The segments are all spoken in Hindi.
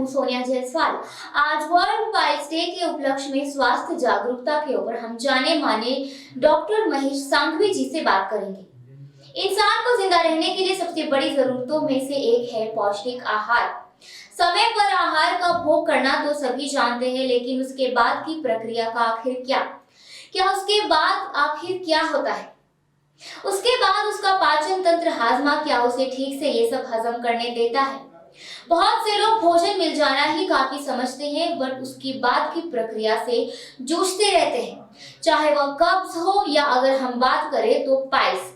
हूँ सोनिया जायसवाल। आज वर्ल्ड पाइल्स डे के उपलक्ष्य में स्वास्थ्य जागरूकता के ऊपर हम जाने माने डॉक्टर महेश सांघवी जी से बात करेंगे। इंसान को जिंदा रहने के लिए सबसे बड़ी जरूरतों में से एक है पौष्टिक आहार। समय पर आहार का भोग करना तो सभी जानते हैं, लेकिन उसके बाद की प्रक्रिया का आखिर क्या उसके बाद आखिर क्या होता है? उसके बाद उसका पाचन तंत्र, हाजमा क्या उसे ठीक से ये सब हजम करने देता है? बहुत से लोग भोजन मिल जाना ही काफी समझते हैं, बट उसकी बाद की प्रक्रिया से जूझते रहते हैं, चाहे वह कब्ज हो या अगर हम बात करें तो पाइल्स,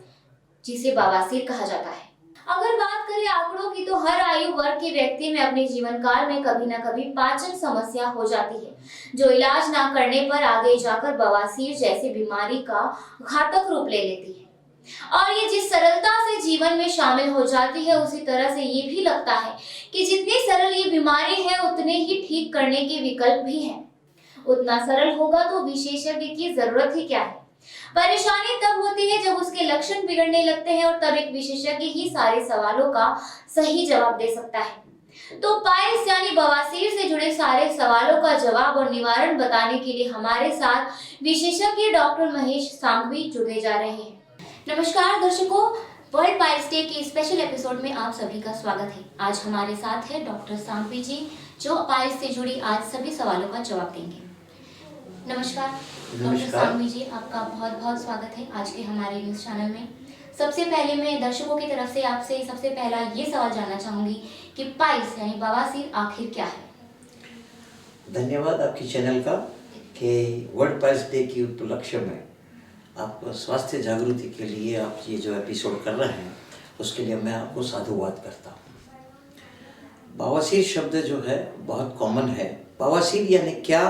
जिसे बवासीर कहा जाता है। अगर बात करें आंकड़ों की तो हर आयु वर्ग के व्यक्ति में अपने जीवन काल में कभी न कभी पाचन समस्या हो जाती है, जो इलाज ना करने पर आगे जाकर बवासीर जैसी बीमारी का घातक रूप ले लेती है। और ये जिस सरलता से जीवन में शामिल हो जाती है, उसी तरह से ये भी लगता है कि जितनी सरल ये बीमारी है उतने ही ठीक करने के विकल्प भी हैं। उतना सरल होगा तो विशेषज्ञ की जरूरत ही क्या है? परेशानी तब होती है जब उसके लक्षण बिगड़ने लगते हैं, और तब एक विशेषज्ञ ही सारे सवालों का सही जवाब दे सकता है। तो पाइल्स यानी बवासीर से जुड़े सारे सवालों का जवाब और निवारण बताने के लिए हमारे साथ विशेषज्ञ डॉक्टर महेश सांघवी जुड़े जा रहे हैं। नमस्कार दर्शकों, वर्ल्ड पाइल्स डे के स्पेशल एपिसोड में आप सभी का स्वागत है। आज हमारे साथ है डॉक्टर सांघवी जी, जो पाइल्स से जुड़ी आज सभी सवालों का जवाब देंगे। नमस्कार डॉक्टर सांघवी जी, आपका बहुत बहुत स्वागत है आज के हमारे न्यूज चैनल में। सबसे पहले मैं दर्शकों की तरफ से आपसे सबसे पहला ये सवाल जानना चाहूंगी कि पाइल्स यानी बवासीर आखिर क्या है? धन्यवाद आपकी चैनल का कि वर्ल्ड पाइल्स डे के उपलक्ष्य में आप स्वास्थ्य जागृति के लिए आप ये जो एपिसोड कर रहे हैं, उसके लिए मैं आपको साधुवाद करता हूँ। बवासीर शब्द जो है बहुत कॉमन है। बवासीर यानी क्या,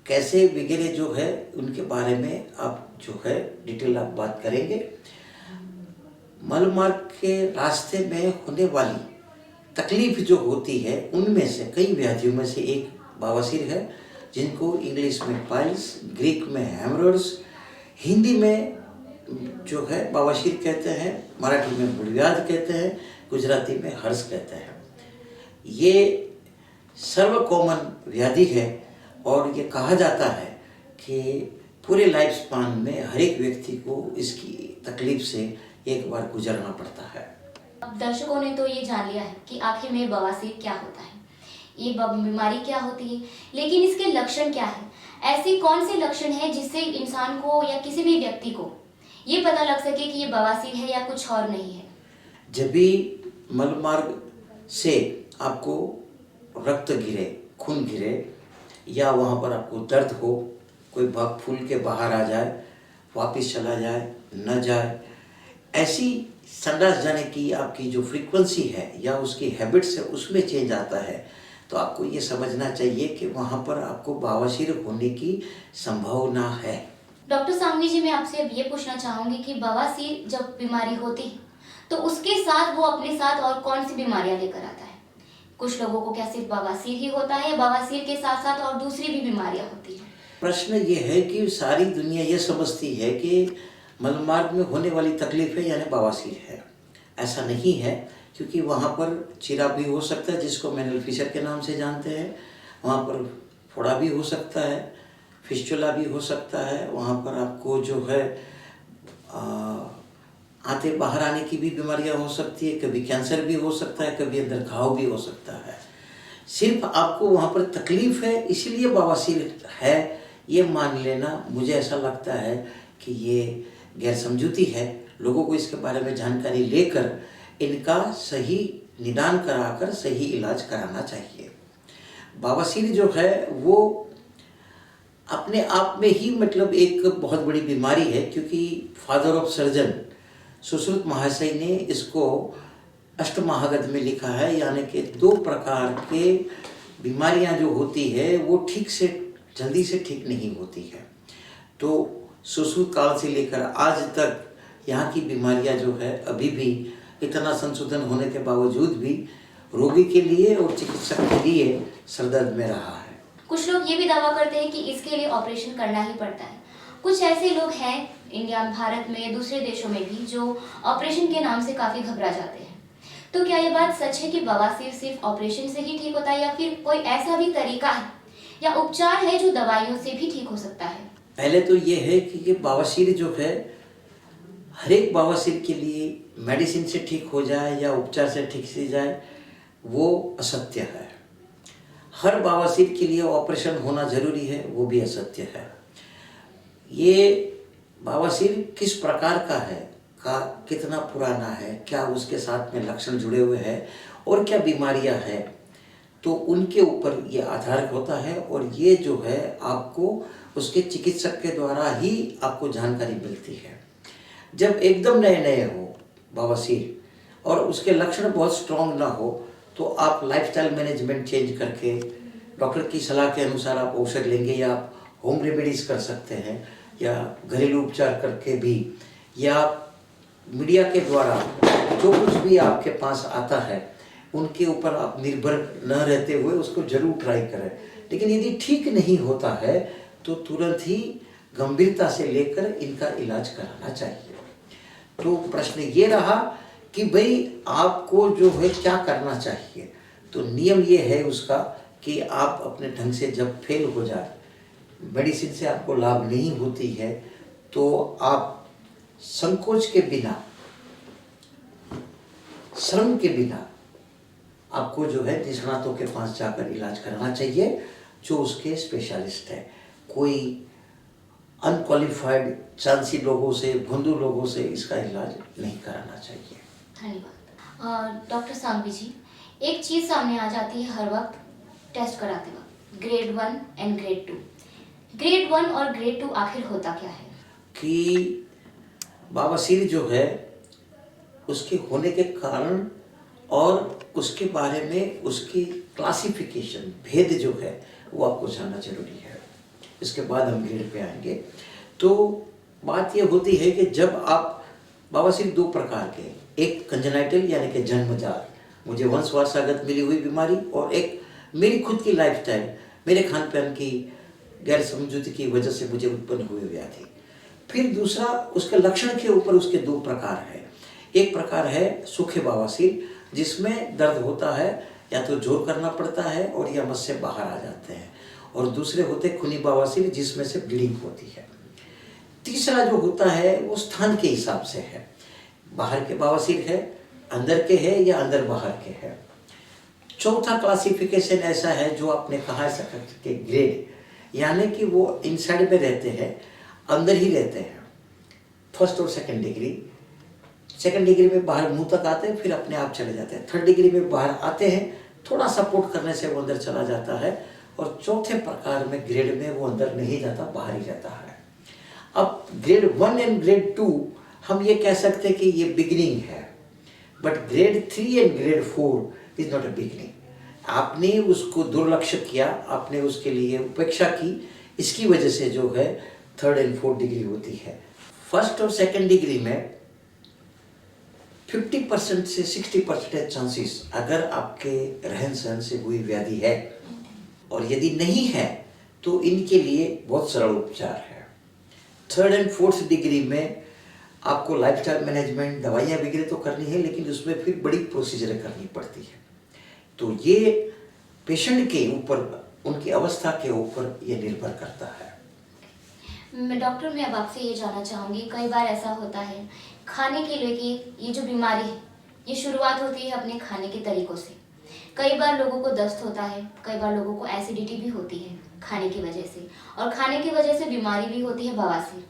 कैसे वगैरह जो है उनके बारे में आप जो है डिटेल आप बात करेंगे। मलमार्ग के रास्ते में होने वाली तकलीफ जो होती है, उनमें से कई व्याधियों में से एक बवासीर है, जिनको इंग्लिश में पाइल्स, ग्रीक में हेमरोइड्स, हिंदी में जो है बवासीर कहते हैं, मराठी में बुढ़व्याध कहते हैं, गुजराती में हर्ष कहते हैं। ये सर्व कॉमन व्याधि है और ये कहा जाता है कि पूरे लाइफ स्पान में हर एक व्यक्ति को इसकी तकलीफ से एक बार गुजरना पड़ता है। अब दर्शकों ने तो ये जान लिया है कि आखिर में बवासीर क्या होता है, ये बीमारी क्या होती है, लेकिन इसके लक्षण क्या है? ऐसी कौन से लक्षण है जिससे इंसान को या किसी भी व्यक्ति को ये पता लग सके कि ये बवासीर है या कुछ और नहीं है? जब भी मलमार्ग से आपको रक्त गिरे, खून गिरे, या वहाँ पर आपको दर्द हो, कोई भाग फूल के बाहर आ जाए, वापस चला जाए, न जाए, ऐसी संडास जाने की आपकी जो फ्रीक्वेंसी है या उसकी हैबिट्स है उसमें चेंज आता है, तो आपको ये समझना चाहिए कि वहाँ पर आपको बवासीर होने की संभावना है। डॉक्टर सांघवी जी, मैं आपसे अब ये पूछना चाहूँगी कि बवासीर जब बीमारी होती है तो उसके साथ वो अपने साथ और कौन सी बीमारियाँ लेकर आता है? कुछ लोगों को क्या सिर्फ बवासीर ही होता है या बवासीर के साथ साथ और दूसरी भी बीमारियाँ होती हैं? प्रश्न ये है कि सारी दुनिया ये समझती है कि मलमार्ग में होने वाली तकलीफ है यानी बवासीर है। ऐसा नहीं है, क्योंकि वहाँ पर चीरा भी हो सकता है, जिसको मैनुअल फिशर के नाम से जानते हैं। वहाँ पर फोड़ा भी हो सकता है, फिस्टुला भी हो सकता है। वहाँ पर आपको जो है आते बाहर आने की भी बीमारियाँ हो सकती है, कभी कैंसर भी हो सकता है, कभी अंदर घाव भी हो सकता है। सिर्फ आपको वहाँ पर तकलीफ है इसलिए बवासीर है, ये मान लेना मुझे ऐसा लगता है कि ये गैर समझूती है। लोगों को इसके बारे में जानकारी लेकर इनका सही निदान कराकर सही इलाज कराना चाहिए। बवासीर जो है वो अपने आप में ही मतलब एक बहुत बड़ी बीमारी है, क्योंकि फादर ऑफ सर्जन सुश्रुत महाशय ने इसको अष्टमहागध में लिखा है, यानी कि 2 प्रकार के बीमारियां जो होती है वो ठीक से जल्दी से ठीक नहीं होती है। तो सुश्रुत काल से लेकर आज तक यहाँ की बीमारियां जो है अभी भी इतना संशोधन होने के बावजूद भी रोगी के लिए और चिकित्सक के लिए सरदर्द में रहा है। कुछ लोग ये भी दावा करते हैं कि इसके लिए ऑपरेशन करना ही पड़ता है। कुछ ऐसे लोग हैं इंडिया, भारत में, दूसरे देशों में भी, जो ऑपरेशन के नाम से काफी घबरा जाते हैं। तो तो क्या ये बात सच है कि बवासीर सिर्फ ऑपरेशन से ही ठीक होता है या फिर कोई ऐसा भी तरीका है या उपचार है जो दवाइयों से भी ठीक हो सकता है? पहले तो ये है कि बवासीर जो है हर एक बवासीर के लिए मेडिसिन से ठीक हो जाए या उपचार से ठीक से जाए वो असत्य है। हर बवासीर के लिए ऑपरेशन होना जरूरी है वो भी असत्य है। ये बवासीर किस प्रकार का है, का कितना पुराना है, क्या उसके साथ में लक्षण जुड़े हुए हैं और क्या बीमारियां हैं, तो उनके ऊपर ये आधार होता है। और ये जो है आपको उसके चिकित्सक के द्वारा ही आपको जानकारी मिलती है। जब एकदम नए नए हो बवासीर और उसके लक्षण बहुत स्ट्रॉन्ग ना हो तो आप लाइफस्टाइल मैनेजमेंट चेंज करके डॉक्टर की सलाह के अनुसार आप औषध लेंगे या आप होम रेमेडीज कर सकते हैं या घरेलू उपचार करके भी, या मीडिया के द्वारा जो कुछ भी आपके पास आता है उनके ऊपर आप निर्भर न रहते हुए उसको जरूर ट्राई करें। लेकिन यदि ठीक नहीं होता है तो तुरंत ही गंभीरता से लेकर इनका इलाज कराना चाहिए। तो प्रश्न ये रहा कि भाई आपको जो है क्या करना चाहिए। तो नियम ये है उसका कि आप अपने ढंग से जब फेल हो जाए, मेडिसिन से आपको लाभ नहीं होती है, तो आप संकोच के बिना, श्रम के बिना आपको जो है निष्णातों के पास जाकर इलाज कराना चाहिए जो उसके स्पेशलिस्ट है। कोई अनक्वालिफाइड चांसी लोगों से, भोंदू लोगों से इसका इलाज नहीं कराना चाहिए। धन्यवाद। डॉक्टर सांघवी जी, एक चीज़ सामने आ जाती है हर वक्त टेस्ट कराते वक्त, ग्रेड 1 एंड ग्रेड 2। ग्रेड 1 और ग्रेड 2 आखिर होता क्या है? कि बवासीर जो है उसके होने के कारण और उसके बारे में उसकी क्लासिफिकेशन, भेद जो है वो आपको जानना जरूरी है। इसके बाद हम ग्रेड पे आएंगे। तो बात ये होती है कि जब आप बवासीर दो प्रकार के, एक कंजेनाइटल यानी कि जन्मजात, मुझे वंशवारसागत मिली हुई बीमारी, और एक मेरी खुद की लाइफस्टाइल, मेरे खान पान की गैर समझौती की वजह से मुझे उत्पन्न हुई व्याधि। फिर दूसरा उसके लक्षण के ऊपर उसके दो प्रकार है। एक प्रकार है सूखे बवासीर जिसमें दर्द होता है, या तो जोर करना पड़ता है और या मस से बाहर आ जाते हैं, और दूसरे होते खूनी बवासीर जिसमें से ब्लीडिंग होती है। तीसरा जो होता है वो स्थान के हिसाब से है, बाहर के बवासीर है, अंदर के है या अंदर बाहर के है। चौथा क्लासिफिकेशन ऐसा है जो आपने कहा कि ग्रेड, यानी कि वो इनसाइड में रहते हैं, अंदर ही रहते हैं, फर्स्ट और सेकंड डिग्री। सेकंड डिग्री में बाहर मुंह तक आते हैं, फिर अपने आप चले जाते हैं। थर्ड डिग्री में बाहर आते हैं, थोड़ा सपोर्ट करने से वो अंदर चला जाता है, और चौथे प्रकार में ग्रेड में वो अंदर नहीं जाता, बाहर ही जाता है। अब ग्रेड 1 एंड ग्रेड 2 हम ये कह सकते हैं कि ये बिगिनिंग है, but grade 3 and grade 4 is not a beginning. आपने उसको दुर्लक्ष्य किया, आपने उसके लिए उपेक्षा की, इसकी वजह से जो है थर्ड एंड फोर्थ डिग्री होती है। फर्स्ट और सेकंड डिग्री में 50% से 60% चांसेस अगर आपके रहन सहन से हुई व्याधि है, और यदि नहीं है तो इनके लिए बहुत सरल उपचार है। थर्ड एंड फोर्थ डिग्री में आपको लाइफस्टाइल मैनेजमेंट, दवाइयाँ वगैरह तो करनी है, लेकिन उसमें फिर बड़ी प्रोसीजर करनी पड़ती है। तो ये पेशेंट के ऊपर, उनकी अवस्था के ऊपर ये निर्भर करता है। डॉक्टर, मैं अब आपसे ये जानना चाहूँगी, कई बार ऐसा होता है खाने के लिए कि ये जो बीमारी है ये शुरुआत होती है अपने खाने के तरीकों से। कई बार लोगों को दस्त होता है, कई बार लोगों को एसिडिटी भी होती है खाने की वजह से, और खाने की वजह से बीमारी भी होती है बवासीर।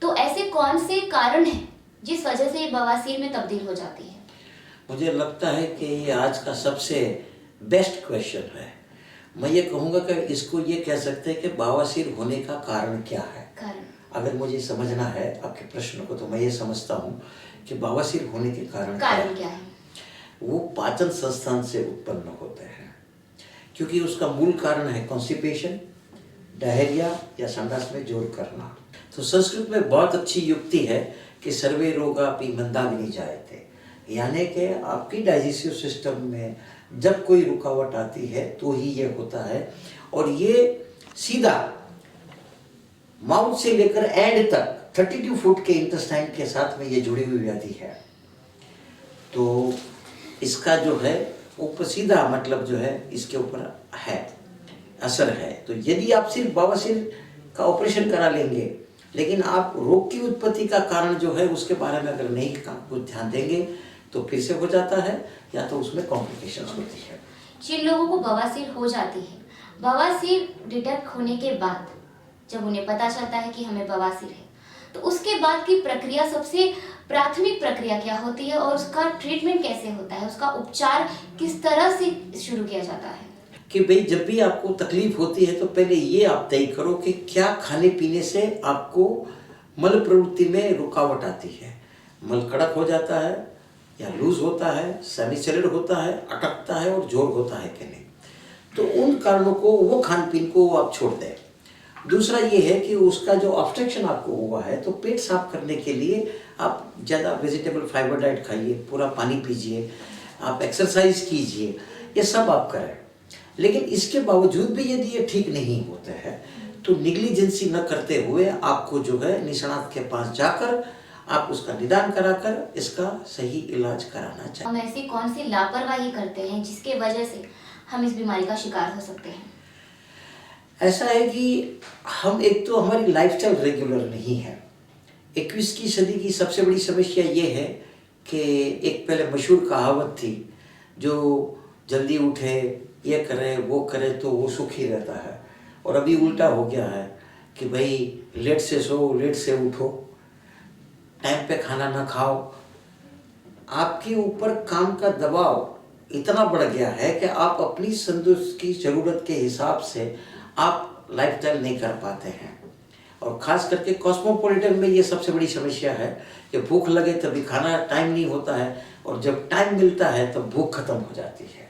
तो ऐसे कौन से कारण हैं जिस वजह से ये बवासीर में तब्दील हो जाती है? मुझे लगता है कि ये आज का सबसे बेस्ट क्वेश्चन है। मैं ये कहूँगा कि इसको ये कह सकते हैं कि बवासीर होने का कारण क्या है। अगर मुझे समझना है आपके प्रश्न को, तो मैं ये समझता हूँ कि बवासीर होने के कारण क्या है। वो पाचन संस्थान से उत्पन्न होते हैं, क्योंकि उसका मूल कारण है कॉन्स्टिपेशन, डायरिया या संडास में जोर करना। तो संस्कृत में बहुत अच्छी युक्ति है कि सर्वे रोगापि मंदाग्नि जायते, यानी कि आपकी डाइजेस्टिव सिस्टम में जब कोई रुकावट आती है तो ही ये होता है, और ये सीधा माउथ से लेकर एंड तक 32 फुट के इंटेस्टाइन के साथ में ये जुड़ी हुई व्याधि है। तो इसका जो है वो सीधा मतलब जो है इसके ऊपर है, असर है। तो यदि आप सिर्फ बवासीर का ऑपरेशन करा लेंगे, लेकिन आप रोग की उत्पत्ति का कारण जो है उसके बारे में अगर नहीं कुछ ध्यान देंगे तो फिर से हो जाता है, या तो उसमें कॉम्प्लिकेशंस होती है। जिन लोगों को बवासीर हो जाती है, बवासीर डिटेक्ट होने के बाद जब उन्हें पता चलता है कि हमें बवासीर है, तो उसके बाद की प्रक्रिया, सबसे प्राथमिक प्रक्रिया क्या होती है और उसका ट्रीटमेंट कैसे होता है, उसका उपचार किस तरह से शुरू किया जाता है? कि भाई जब भी आपको तकलीफ होती है तो पहले ये आप तय करो कि क्या खाने पीने से आपको मल प्रवृत्ति में रुकावट आती है। मल कड़क हो जाता है या लूज होता है, सेमिसोलिड होता है, अटकता है और जोर होता है कि नहीं, तो उन कारणों को, वो खान पीन को आप छोड़ दें। दूसरा ये है कि उसका जो ऑब्स्ट्रक्शन आपको हुआ है, तो पेट साफ करने के लिए आप ज़्यादा वेजिटेबल फाइबर डाइट खाइए, पूरा पानी पीजिए, आप एक्सरसाइज कीजिए, ये सब आप करें। लेकिन इसके बावजूद भी यदि ये ठीक नहीं होते हैं तो निग्लिजेंसी न करते हुए आपको जो है निष्णात के पास जाकर आप उसका निदान कराकर इसका सही इलाज कराना चाहिए। हम ऐसी कौन सी लापरवाही करते हैं जिसके वजह से हम इस बीमारी का शिकार हो सकते हैं? ऐसा है कि हम, एक तो हमारी लाइफस्टाइल रेगुलर नहीं है। 21वीं सदी की सबसे बड़ी समस्या ये है कि एक पहले मशहूर कहावत थी, जो जल्दी उठे, ये करे वो करे तो वो सुखी रहता है, और अभी उल्टा हो गया है कि भाई लेट से सो, लेट से उठो, टाइम पे खाना ना खाओ। आपके ऊपर काम का दबाव इतना बढ़ गया है कि आप अपनी संतुष्टि की ज़रूरत के हिसाब से आप लाइफस्टाइल नहीं कर पाते हैं। और ख़ास करके कॉस्मोपॉलिटन में ये सबसे बड़ी समस्या है कि भूख लगे तभी खाना, टाइम नहीं होता है, और जब टाइम मिलता है तब भूख खत्म हो जाती है।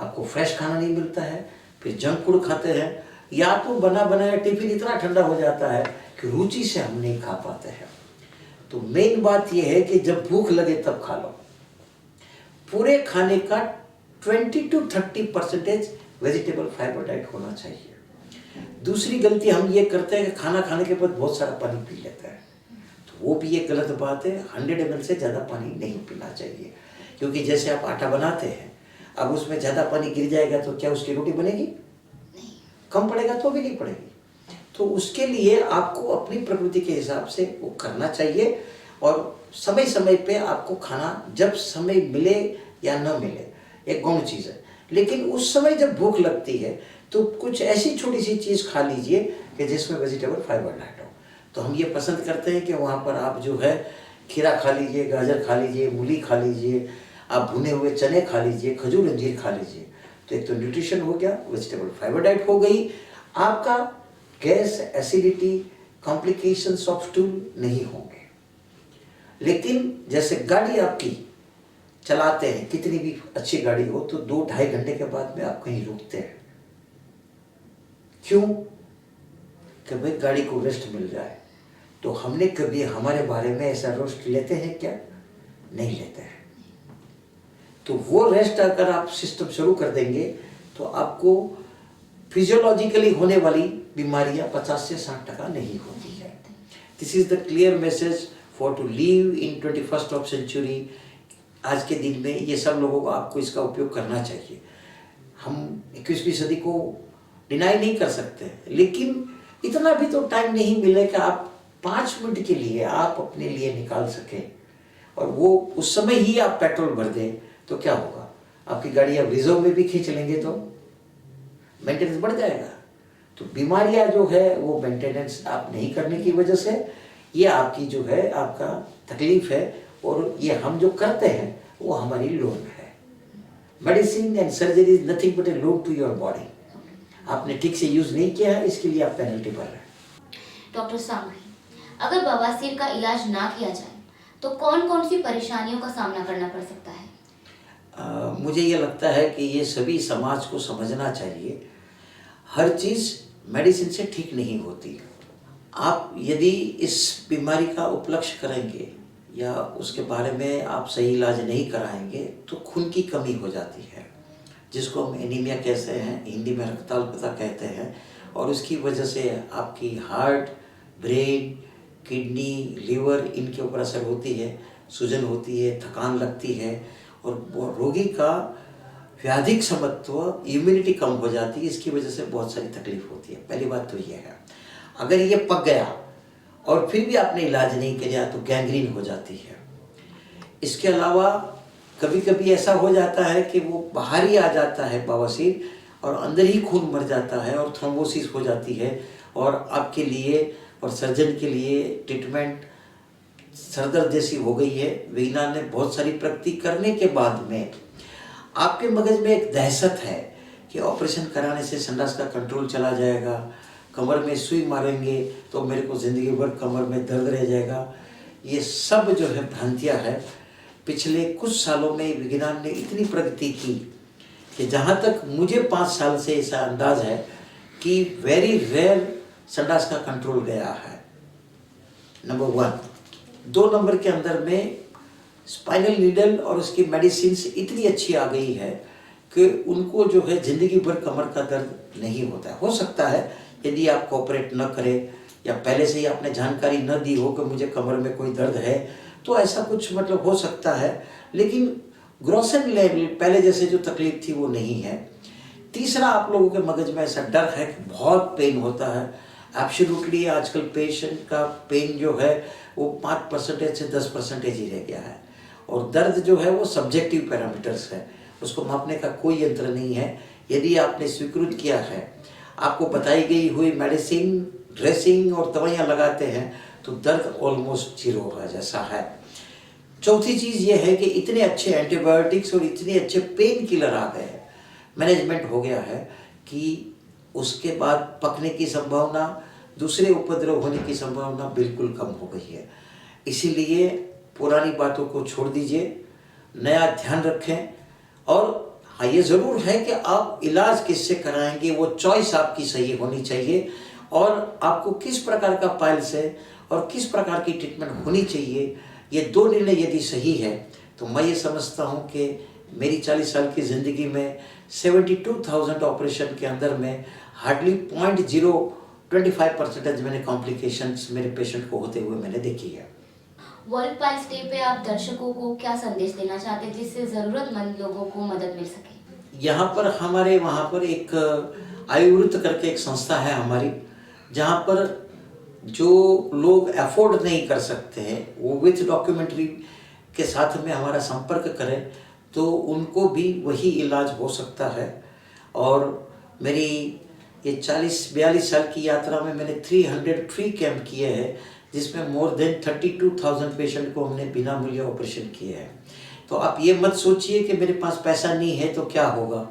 आपको फ्रेश खाना नहीं मिलता है, फिर जंक फूड खाते हैं, या तो बना बनाया टिफिन इतना ठंडा हो जाता है कि रुचि से हम नहीं खा पाते हैं। तो मेन बात यह है कि जब भूख लगे तब खा लो। पूरे खाने का 20 to 30% वेजिटेबल फाइबर डाइट होना चाहिए। दूसरी गलती हम ये करते हैं कि खाना खाने के बाद बहुत सारा पानी पी लेते हैं, तो वो भी एक गलत बात है। 100 ml से ज़्यादा पानी नहीं पीना चाहिए, क्योंकि जैसे आप आटा बनाते हैं, अब उसमें ज़्यादा पानी गिर जाएगा तो क्या उसकी रोटी बनेगी? कम पड़ेगा तो भी नहीं पड़ेगी। तो उसके लिए आपको अपनी प्रकृति के हिसाब से वो करना चाहिए, और समय समय पे आपको खाना जब समय मिले या न मिले एक गौण चीज़ है, लेकिन उस समय जब भूख लगती है तो कुछ ऐसी छोटी सी चीज़ खा लीजिए कि जिसमें वेजिटेबल फाइबर डाइट हो। तो हम ये पसंद करते हैं कि वहाँ पर आप जो है खीरा खा लीजिए, गाजर खा लीजिए, मूली खा लीजिए, आप भुने हुए चने खा लीजिए, खजूर अंजीर खा लीजिए। तो एक तो न्यूट्रिशन हो गया, वेजिटेबल फाइबर डाइट हो गई, आपका gas, acidity, complications of stool नहीं होंगे। लेकिन जैसे गाड़ी आपकी चलाते हैं, कितनी भी अच्छी गाड़ी हो, तो 2-2.5 घंटे के बाद में आप कहीं रुकते हैं। क्यों? कि भाई गाड़ी को रेस्ट मिल जाए। तो हमने कभी हमारे बारे में ऐसा रेस्ट लेते हैं क्या? नहीं लेते हैं। तो वो रेस्ट अगर आप सिस्टम शुरू कर देंगे तो आपको फिजियोलॉजिकली होने वाली बीमारियां 50 से 60% नहीं होती है। This is the clear message for to live in 21st of century. आज के दिन में ये सब लोगों को आपको इसका उपयोग करना चाहिए। हम 21वीं सदी को डिनाई नहीं कर सकते, लेकिन इतना भी तो टाइम नहीं मिले कि आप 5 मिनट के लिए आप अपने लिए निकाल सकें, और वो उस समय ही आप पेट्रोल भर दें, तो क्या होगा? आपकी गाड़ी आप रिजर्व में भी खींच लेंगे तो मेंटेनेंस बढ़ जाएगा। तो बीमारियां जो है वो मेंटेनेंस आप नहीं करने की वजह से ये आपकी जो है आपका तकलीफ है, और ये हम जो करते हैं वो हमारी लोन है। Medicine and surgery is nothing but a loan to your body. आपने ठीक से यूज नहीं किया है, इसके लिए आप पेनल्टी भर रहे हैं। डॉक्टर सांघवी, अगर बवासीर का इलाज ना किया जाए तो कौन कौन सी परेशानियों का सामना करना पड़ सकता है? मुझे ये लगता है कि ये सभी समाज को समझना चाहिए, हर चीज़ मेडिसिन से ठीक नहीं होती। आप यदि इस बीमारी का उपलक्ष्य करेंगे या उसके बारे में आप सही इलाज नहीं कराएंगे तो खून की कमी हो जाती है, जिसको हम एनीमिया कहते हैं, हिंदी में रक्ताल्पता कहते हैं, और उसकी वजह से आपकी हार्ट, ब्रेन, किडनी, लीवर, इनके ऊपर असर होती है, सूजन होती है, थकान लगती है, और वो रोगी का व्याधिक समत्व इम्यूनिटी कम हो जाती है, इसकी वजह से बहुत सारी तकलीफ होती है। पहली बात तो ये है। अगर ये पक गया और फिर भी आपने इलाज नहीं किया तो गैंग्रीन हो जाती है। इसके अलावा कभी कभी ऐसा हो जाता है कि वो बाहर ही आ जाता है बवासीर और अंदर ही खून मर जाता है और थ्रोम्बोसिस हो जाती है, और आपके लिए और सर्जन के लिए ट्रीटमेंट सरदर्द जैसी हो गई है। विज्ञान ने बहुत सारी प्रगति करने के बाद में आपके मगज में एक दहशत है कि ऑपरेशन कराने से संडास का कंट्रोल चला जाएगा, कमर में सुई मारेंगे तो मेरे को ज़िंदगी भर कमर में दर्द रह जाएगा। ये सब जो है भ्रांतियाँ है। पिछले कुछ सालों में विज्ञान ने इतनी प्रगति की कि जहाँ तक मुझे 5 साल से ऐसा अंदाज है कि वेरी रेयर संडास का कंट्रोल गया है। नंबर 1। 2 नंबर के अंदर में स्पाइनल नीडल और उसकी मेडिसिन इतनी अच्छी आ गई है कि उनको जो है ज़िंदगी भर कमर का दर्द नहीं होता है। हो सकता है यदि आप कोऑपरेट न करें या पहले से ही आपने जानकारी न दी हो कि मुझे कमर में कोई दर्द है, तो ऐसा कुछ मतलब हो सकता है, लेकिन ग्रॉस एंड लेवल पहले जैसे जो तकलीफ थी वो नहीं है। तीसरा, आप लोगों के मगज में ऐसा डर है कि बहुत पेन होता है। एब्सोल्युटली आजकल पेशेंट का पेन जो है वो 5% से 10% ही रह गया है, और दर्द जो है वो सब्जेक्टिव पैरामीटर्स है, उसको मापने का कोई यंत्र नहीं है। यदि आपने स्वीकृत किया है, आपको बताई गई हुई मेडिसिन, ड्रेसिंग और दवाइयाँ लगाते हैं तो दर्द ऑलमोस्ट जीरो है जैसा है। चौथी चीज़ ये है कि इतने अच्छे एंटीबायोटिक्स और इतने अच्छे पेन किलर आ गए हैं, मैनेजमेंट हो गया है कि उसके बाद पकने की संभावना, दूसरे उपद्रव होने की संभावना बिल्कुल कम हो गई है। इसीलिए पुरानी बातों को छोड़ दीजिए, नया ध्यान रखें। और हाँ, ये ज़रूर है कि आप इलाज किससे कराएंगे वो चॉइस आपकी सही होनी चाहिए, और आपको किस प्रकार का पाइल्स है और किस प्रकार की ट्रीटमेंट होनी चाहिए, ये 2 निर्णय यदि सही है तो मैं ये समझता हूँ कि मेरी 40 साल की ज़िंदगी में 72,000 ऑपरेशन के अंदर में हार्डली 0.025% मैंने कॉम्प्लिकेशंस मेरे पेशेंट को होते हुए मैंने देखी है। वर्ल्ड पाइल्स डे पे आप दर्शकों को क्या संदेश देना चाहते हैं जिससे ज़रूरतमंद लोगों को मदद मिल सके? यहाँ पर हमारे वहाँ पर एक आयुर्वेद करके एक संस्था है हमारी, जहाँ पर जो लोग अफोर्ड नहीं कर सकते हैं वो विथ डॉक्यूमेंट्री के साथ में हमारा संपर्क करें तो उनको भी वही इलाज हो सकता है। और मेरी ये 40-42 साल की यात्रा में मैंने 303 कैंप किए हैं, जिसमें मोर देन 32,000 पेशेंट को हमने बिना मूल्य ऑपरेशन किए हैं। तो आप ये मत सोचिए कि मेरे पास पैसा नहीं है तो क्या होगा।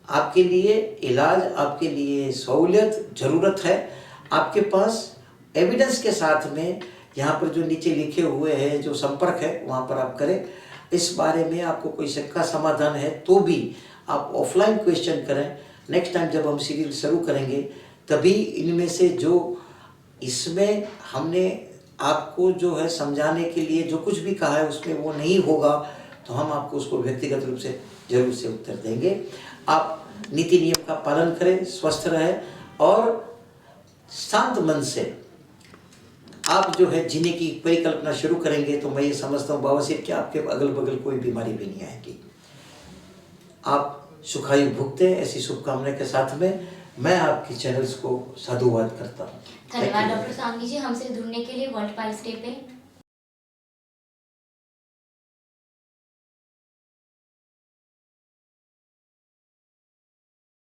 आपके लिए इलाज, आपके लिए सहूलियत, ज़रूरत है, आपके पास एविडेंस के साथ में यहाँ पर जो नीचे लिखे हुए हैं जो संपर्क है वहाँ पर आप करें। इस बारे में आपको कोई शंका समाधान है तो भी आप ऑफलाइन क्वेश्चन करें। नेक्स्ट टाइम जब हम सीरियल शुरू करेंगे तभी इनमें से जो इसमें हमने आपको जो है समझाने के लिए जो कुछ भी कहा है उसमें वो नहीं होगा तो हम आपको उसको व्यक्तिगत रूप से जरूर से उत्तर देंगे। आप नीति नियम का पालन करें, स्वस्थ रहें और शांत मन से आप जो है जीने की परिकल्पना शुरू करेंगे तो मैं ये समझता हूँ बवासीर कि आपके अगल बगल कोई बीमारी भी नहीं आएगी। आप सुखायु भुगते, ऐसी शुभकामना के साथ में मैं आपकी चैनल्स को साधुवाद करता हूँ। धन्यवाद डॉक्टर सांघवी जी, हमसे जुड़ने के लिए वर्ल्ड पाइल्स डे पे।